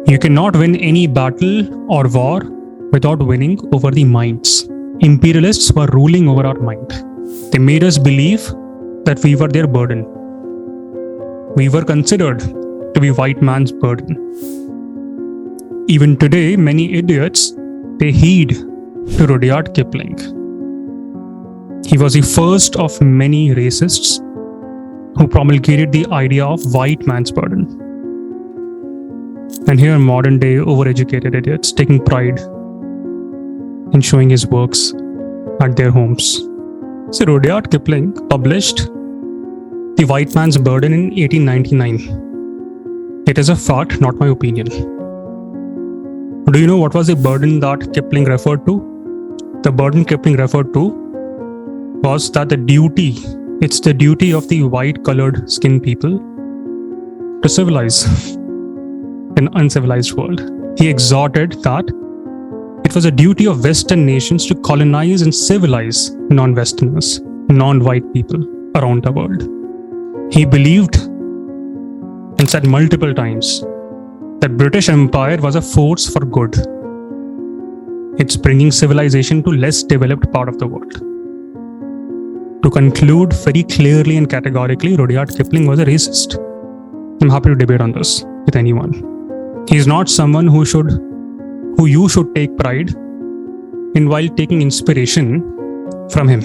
You cannot win any battle or war without winning over the minds. Imperialists were ruling over our mind. They made us believe that we were their burden. We were considered to be white man's burden. Even today, many idiots pay heed to Rudyard Kipling. He was the first of many racists who promulgated the idea of white man's burden. And here modern day overeducated idiots taking pride in showing his works at their homes. So Rudyard Kipling published The White Man's Burden in 1899. It is a fact, not my opinion. Do you know what was the burden that Kipling referred to? The burden Kipling referred to was that it's the duty of the white-colored skinned people to civilize an uncivilized world. He exhorted that it was a duty of Western nations to colonize and civilize non-Westerners, non-white people around the world. He believed and said multiple times that British Empire was a force for good. It's bringing civilization to less developed part of the world. To conclude very clearly and categorically, Rudyard Kipling was a racist. I'm happy to debate on this with anyone. He's not someone who you should take pride in while taking inspiration from him,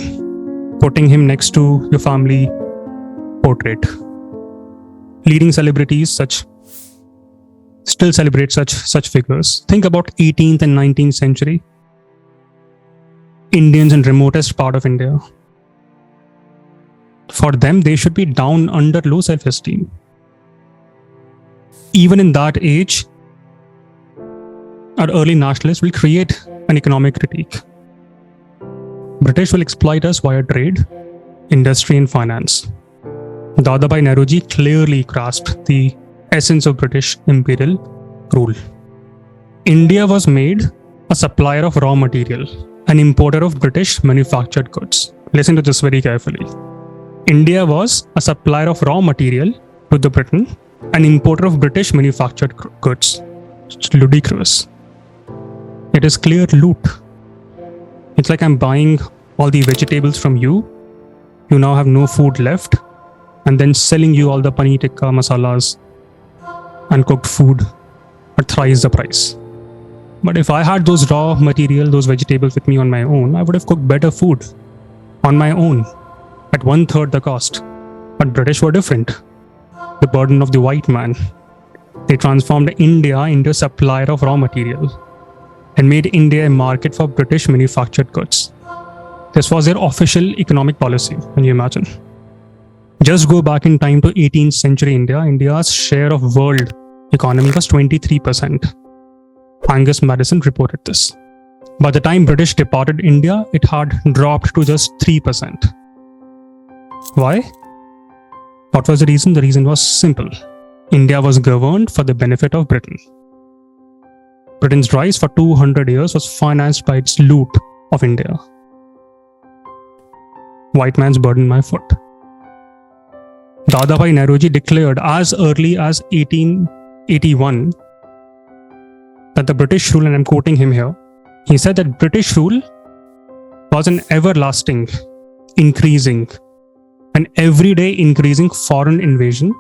putting him next to your family portrait. Leading celebrities still celebrate such figures. Think about 18th and 19th century Indians in remotest part of India. For them, they should be down under low self-esteem. Even in that age, our early nationalists will create an economic critique. British will exploit us via trade, industry and finance. Dadabhai Nehruji clearly grasped the essence of British imperial rule. India was made a supplier of raw material, an importer of British manufactured goods. Listen to this very carefully. India was a supplier of raw material to the Britain, an importer of British manufactured goods. It's ludicrous. It is clear loot. It's like I'm buying all the vegetables from you. You now have no food left, and then selling you all the paneer tikka masalas and cooked food at thrice the price. But if I had those raw material, those vegetables with me on my own, I would have cooked better food on my own at 1/3 the cost. But British were different. The burden of the white man. They transformed India into a supplier of raw material and made India a market for British manufactured goods. This was their official economic policy. Can you imagine? Just go back in time to 18th century India. India's share of world economy was 23%. Angus Madison reported this. By the time British departed India, it had dropped to just 3%. Why? What was the reason? The reason was simple. India was governed for the benefit of Britain. Britain's rise for 200 years was financed by its loot of India. White man's burden, my foot. Dadabhai Nehruji declared as early as 1881 that the British rule, and I'm quoting him here, he said that British rule was an everlasting, increasing, and everyday increasing foreign invasion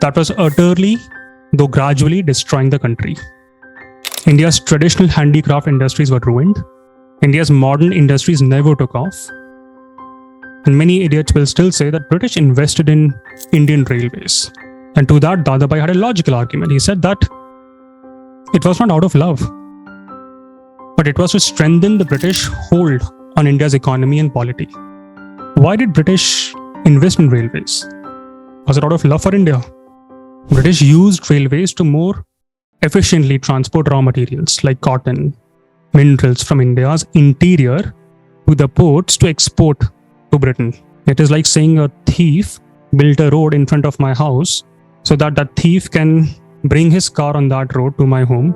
that was utterly, though gradually, destroying the country. India's traditional handicraft industries were ruined. India's modern industries never took off. And many idiots will still say that British invested in Indian railways. And to that, Dadabhai had a logical argument. He said that it was not out of love, but it was to strengthen the British hold on India's economy and polity. Why did British invest in railways? Was it out of love for India? British used railways to more efficiently transport raw materials like cotton, minerals from India's interior to the ports to export to Britain. It is like saying a thief built a road in front of my house so that that thief can bring his car on that road to my home,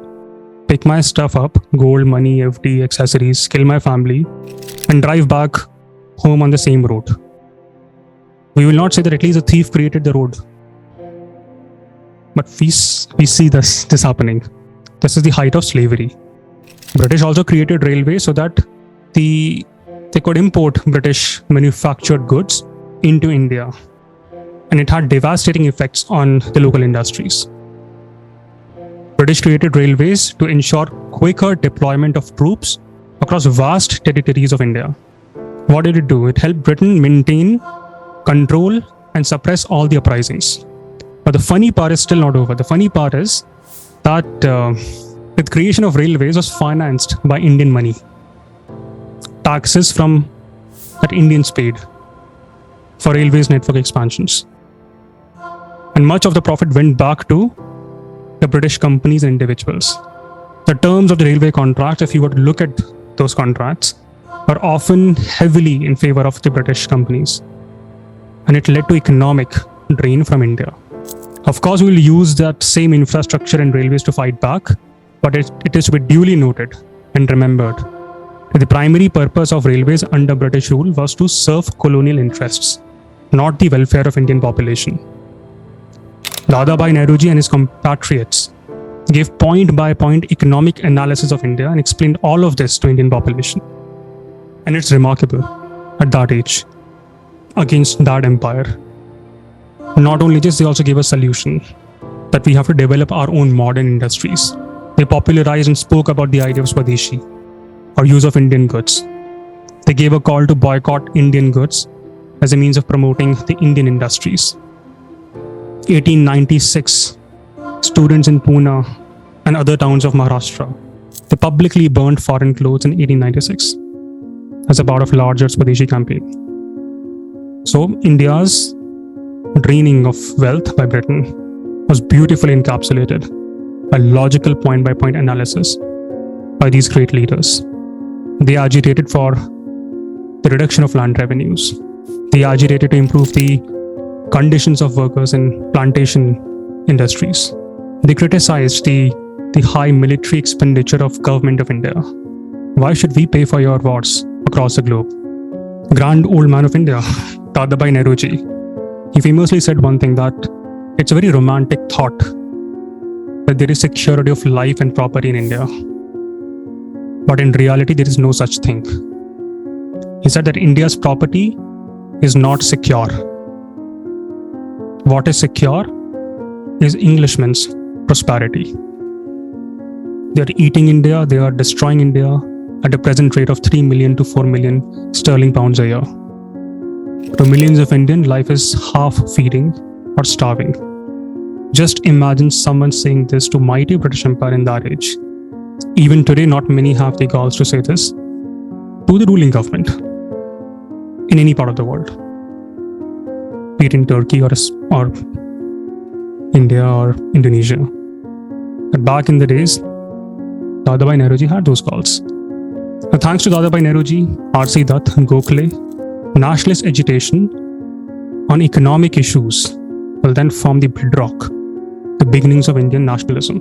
pick my stuff up, gold, money, FD, accessories, kill my family, and drive back home on the same road. We will not say that at least a thief created the road. But we see this happening. This is the height of slavery. British also created railways so that they could import British manufactured goods into India. And it had devastating effects on the local industries. British created railways to ensure quicker deployment of troops across vast territories of India. What did it do? It helped Britain maintain, control, and suppress all the uprisings. But the funny part is still not over. The funny part is that the creation of railways was financed by Indian money. Taxes from that Indians paid for railways network expansions. And much of the profit went back to the British companies and individuals. The terms of the railway contracts, if you were to look at those contracts, are often heavily in favor of the British companies. And it led to economic drain from India. Of course, we will use that same infrastructure and railways to fight back, but it is to be duly noted and remembered that the primary purpose of railways under British rule was to serve colonial interests, not the welfare of Indian population. Dadabhai Nehruji and his compatriots gave point-by-point economic analysis of India and explained all of this to Indian population. And it's remarkable at that age, against that empire. Not only this, they also gave a solution that we have to develop our own modern industries. They popularized and spoke about the idea of Swadeshi, or use of Indian goods. They gave a call to boycott Indian goods as a means of promoting the Indian industries. 1896, students in Pune and other towns of Maharashtra, they publicly burned foreign clothes in 1896 as a part of larger Swadeshi campaign. So India's draining of wealth by Britain was beautifully encapsulated by logical point-by-point analysis by these great leaders. They agitated for the reduction of land revenues. They agitated to improve the conditions of workers in plantation industries. They criticized the high military expenditure of government of India. Why should we pay for your wars across the globe? Grand old man of India, Dadabhai Nehruji, he famously said one thing, that it's a very romantic thought that there is security of life and property in India. But in reality, there is no such thing. He said that India's property is not secure. What is secure is Englishmen's prosperity. They are eating India, they are destroying India at a present rate of 3 million to 4 million sterling pounds a year. To millions of Indians, life is half feeding or starving. Just imagine someone saying this to mighty British Empire in that age. Even today, not many have the balls to say this to the ruling government in any part of the world, be it in Turkey or India or Indonesia. But back in the days, Dadabhai Nehruji had those calls. Now, thanks to Dadabhai Nehruji, R.C. Dutt, Gokhale, nationalist agitation on economic issues will then form the bedrock, the beginnings of Indian nationalism.